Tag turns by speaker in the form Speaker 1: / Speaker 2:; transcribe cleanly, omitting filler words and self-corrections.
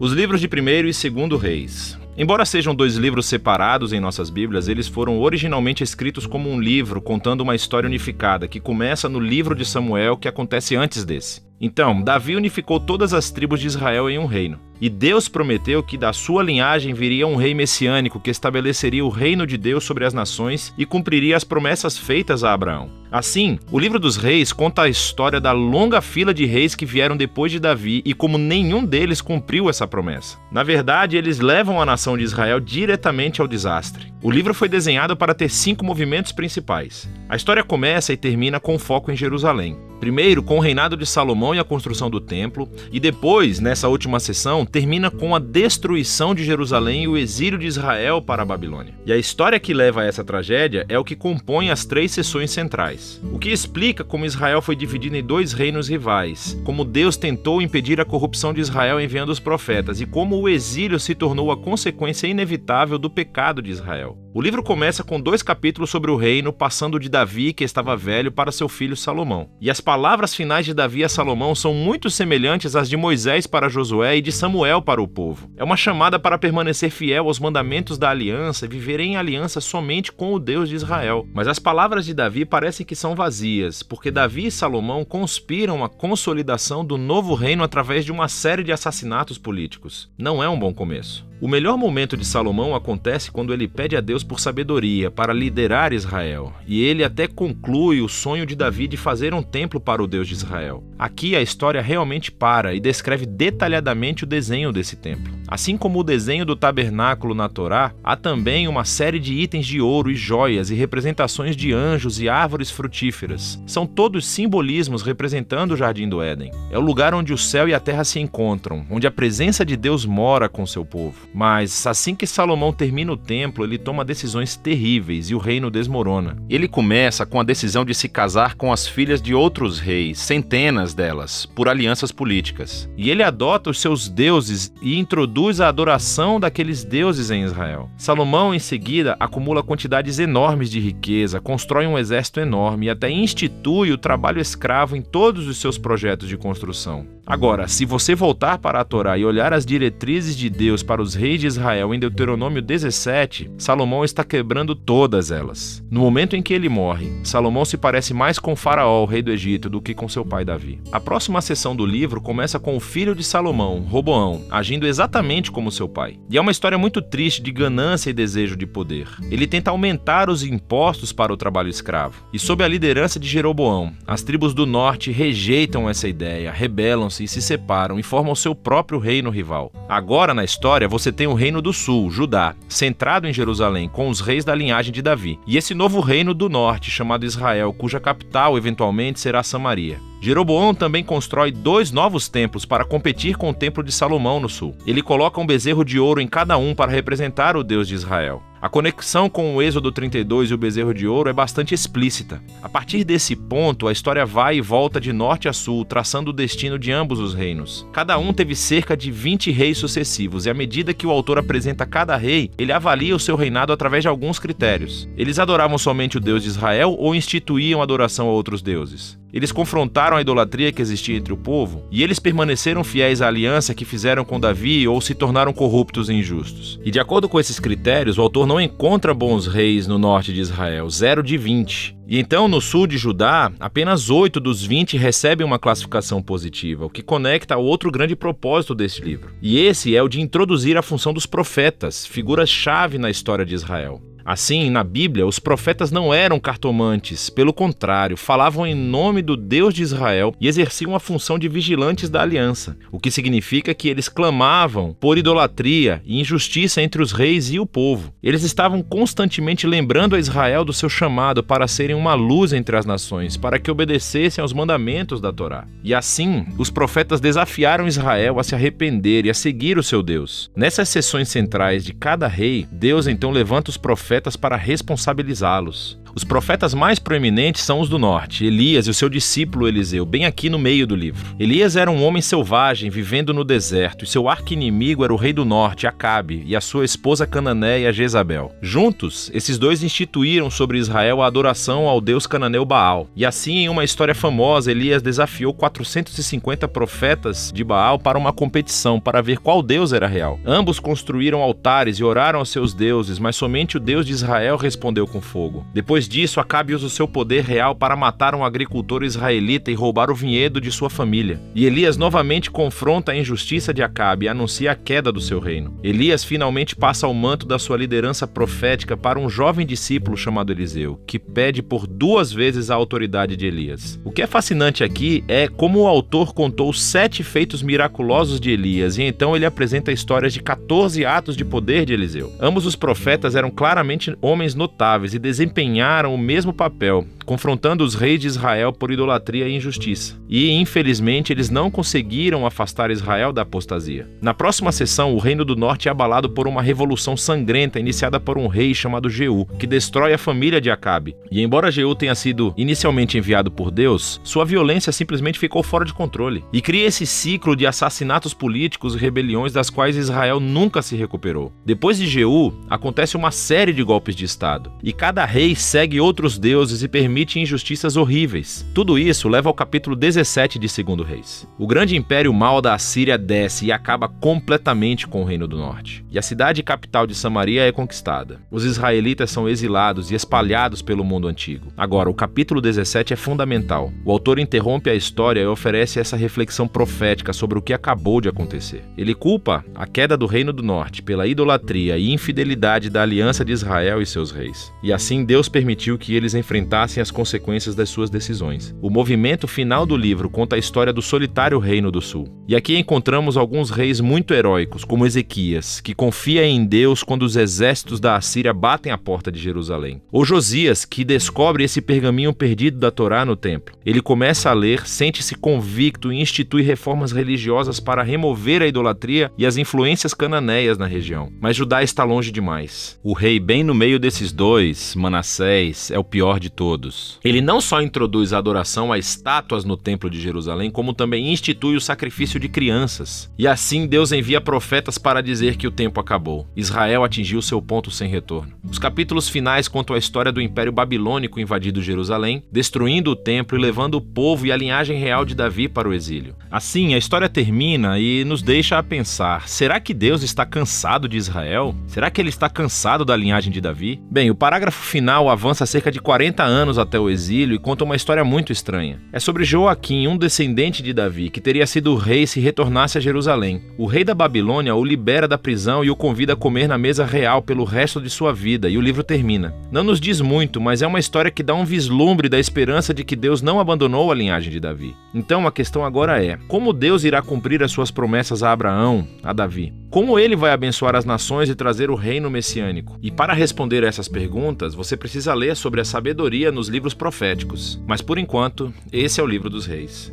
Speaker 1: Os livros de 1º e 2º Reis. Embora sejam dois livros separados em nossas Bíblias, eles foram originalmente escritos como um livro contando uma história unificada, que começa no livro de Samuel, que acontece antes desse. Então, Davi unificou todas as tribos de Israel em um reino. E Deus prometeu que da sua linhagem viria um rei messiânico que estabeleceria o reino de Deus sobre as nações e cumpriria as promessas feitas a Abraão. Assim, o livro dos reis conta a história da longa fila de reis que vieram depois de Davi e como nenhum deles cumpriu essa promessa. Na verdade, eles levam a nação de Israel diretamente ao desastre. O livro foi desenhado para ter 5 movimentos principais. A história começa e termina com foco em Jerusalém. Primeiro, com o reinado de Salomão e a construção do templo, e depois, nessa última sessão, termina com a destruição de Jerusalém e o exílio de Israel para a Babilônia. E a história que leva a essa tragédia é o que compõe as 3 sessões centrais, o que explica como Israel foi dividido em 2 reinos rivais, como Deus tentou impedir a corrupção de Israel enviando os profetas e como o exílio se tornou a consequência inevitável do pecado de Israel. O livro começa com 2 capítulos sobre o reino, passando de Davi, que estava velho, para seu filho Salomão. E as palavras finais de Davi a Salomão são muito semelhantes às de Moisés para Josué e de Samuel para o povo. É uma chamada para permanecer fiel aos mandamentos da aliança e viver em aliança somente com o Deus de Israel. Mas as palavras de Davi parecem que são vazias, porque Davi e Salomão conspiram a consolidação do novo reino através de uma série de assassinatos políticos. Não é um bom começo. O melhor momento de Salomão acontece quando ele pede a Deus por sabedoria para liderar Israel, e ele até conclui o sonho de Davi de fazer um templo para o Deus de Israel. Aqui a história realmente para e descreve detalhadamente o desenho desse templo. Assim como o desenho do tabernáculo na Torá, há também uma série de itens de ouro e joias e representações de anjos e árvores frutíferas. São todos simbolismos representando o Jardim do Éden. É o lugar onde o céu e a terra se encontram, onde a presença de Deus mora com seu povo. Mas assim que Salomão termina o templo, ele toma decisões terríveis e o reino desmorona. Ele começa com a decisão de se casar com as filhas de outros reis, centenas delas, por alianças políticas. E ele adota os seus deuses e introduz a adoração daqueles deuses em Israel. Salomão, em seguida, acumula quantidades enormes de riqueza, constrói um exército enorme e até institui o trabalho escravo em todos os seus projetos de construção. Agora, se você voltar para a Torá e olhar as diretrizes de Deus para os reis de Israel em Deuteronômio 17, Salomão está quebrando todas elas. No momento em que ele morre, Salomão se parece mais com Faraó, o rei do Egito, do que com seu pai Davi. A próxima seção do livro começa com o filho de Salomão, Roboão, agindo exatamente como seu pai. E é uma história muito triste de ganância e desejo de poder. Ele tenta aumentar os impostos para o trabalho escravo. E sob a liderança de Jeroboão, as tribos do norte rejeitam essa ideia, rebelam-se e se separam e formam seu próprio reino rival. Agora, na história, você tem o reino do sul, Judá, centrado em Jerusalém, com os reis da linhagem de Davi. E esse novo reino do norte, chamado Israel, cuja capital eventualmente será Samaria. Jeroboão também constrói 2 novos templos para competir com o templo de Salomão no sul. Ele coloca um bezerro de ouro em cada um para representar o Deus de Israel. A conexão com o Êxodo 32 e o bezerro de ouro é bastante explícita. A partir desse ponto, a história vai e volta de norte a sul, traçando o destino de ambos os reinos. Cada um teve cerca de 20 reis sucessivos, e à medida que o autor apresenta cada rei, ele avalia o seu reinado através de alguns critérios. Eles adoravam somente o Deus de Israel ou instituíam adoração a outros deuses? Eles confrontaram a idolatria que existia entre o povo, e eles permaneceram fiéis à aliança que fizeram com Davi ou se tornaram corruptos e injustos. E de acordo com esses critérios, o autor não encontra bons reis no norte de Israel, 0 de 20. E então, no sul de Judá, apenas 8 dos 20 recebem uma classificação positiva, o que conecta ao outro grande propósito deste livro. E esse é o de introduzir a função dos profetas, figuras-chave na história de Israel. Assim, na Bíblia, os profetas não eram cartomantes, pelo contrário, falavam em nome do Deus de Israel e exerciam a função de vigilantes da aliança, o que significa que eles clamavam por idolatria e injustiça entre os reis e o povo. Eles estavam constantemente lembrando a Israel do seu chamado para serem uma luz entre as nações, para que obedecessem aos mandamentos da Torá. E assim, os profetas desafiaram Israel a se arrepender e a seguir o seu Deus. Nessas sessões centrais de cada rei, Deus então levanta os profetas para responsabilizá-los. Os profetas mais proeminentes são os do norte, Elias e o seu discípulo Eliseu, bem aqui no meio do livro. Elias era um homem selvagem, vivendo no deserto, e seu arqui-inimigo era o rei do norte, Acabe, e a sua esposa cananeia, Jezabel. Juntos, esses dois instituíram sobre Israel a adoração ao deus cananeu Baal. E assim, em uma história famosa, Elias desafiou 450 profetas de Baal para uma competição, para ver qual deus era real. Ambos construíram altares e oraram aos seus deuses, mas somente o Deus de Israel respondeu com fogo. Depois disso, Acabe usa o seu poder real para matar um agricultor israelita e roubar o vinhedo de sua família. E Elias novamente confronta a injustiça de Acabe e anuncia a queda do seu reino. Elias finalmente passa o manto da sua liderança profética para um jovem discípulo chamado Eliseu, que pede por 2 vezes a autoridade de Elias. O que é fascinante aqui é como o autor contou 7 feitos miraculosos de Elias, e então ele apresenta histórias de 14 atos de poder de Eliseu. Ambos os profetas eram claramente homens notáveis e desempenharam o mesmo papel, confrontando os reis de Israel por idolatria e injustiça. E, infelizmente, eles não conseguiram afastar Israel da apostasia. Na próxima sessão, o Reino do Norte é abalado por uma revolução sangrenta iniciada por um rei chamado Jeú, que destrói a família de Acabe. E embora Jeú tenha sido inicialmente enviado por Deus, sua violência simplesmente ficou fora de controle. E cria esse ciclo de assassinatos políticos e rebeliões das quais Israel nunca se recuperou. Depois de Jeú, acontece uma série de golpes de Estado. E cada rei segue outros deuses e permite injustiças horríveis. Tudo isso leva ao capítulo 17 de 2 Reis. O grande império mau da Assíria desce e acaba completamente com o Reino do Norte. E a cidade capital de Samaria é conquistada. Os israelitas são exilados e espalhados pelo mundo antigo. Agora, o capítulo 17 é fundamental. O autor interrompe a história e oferece essa reflexão profética sobre o que acabou de acontecer. Ele culpa a queda do Reino do Norte pela idolatria e infidelidade da aliança de Israel e seus reis. E assim Deus permitiu que eles enfrentassem as consequências das suas decisões. O movimento final do livro conta a história do solitário Reino do Sul. E aqui encontramos alguns reis muito heróicos, como Ezequias, que confia em Deus quando os exércitos da Assíria batem a porta de Jerusalém. Ou Josias, que descobre esse pergaminho perdido da Torá no templo. Ele começa a ler, sente-se convicto e institui reformas religiosas para remover a idolatria e as influências cananeias na região. Mas Judá está longe demais. O rei bem no meio desses dois, Manassés, é o pior de todos. Ele não só introduz a adoração a estátuas no templo de Jerusalém, como também institui o sacrifício de crianças. E assim Deus envia profetas para dizer que o tempo acabou. Israel atingiu seu ponto sem retorno. Os capítulos finais contam a história do Império Babilônico invadindo Jerusalém, destruindo o templo e levando o povo e a linhagem real de Davi para o exílio. Assim, a história termina e nos deixa a pensar: será que Deus está cansado de Israel? Será que ele está cansado da linhagem de Davi? Bem, o parágrafo final avança cerca de 40 anos até o exílio e conta uma história muito estranha. É sobre Joaquim, um descendente de Davi, que teria sido rei se retornasse a Jerusalém. O rei da Babilônia o libera da prisão e o convida a comer na mesa real pelo resto de sua vida, e o livro termina. Não nos diz muito, mas é uma história que dá um vislumbre da esperança de que Deus não abandonou a linhagem de Davi. Então a questão agora é: como Deus irá cumprir as suas promessas a Abraão, a Davi? Como ele vai abençoar as nações e trazer o reino messiânico? E para responder a essas perguntas, você precisa ler sobre a sabedoria nos livros proféticos. Mas por enquanto, esse é o livro dos reis.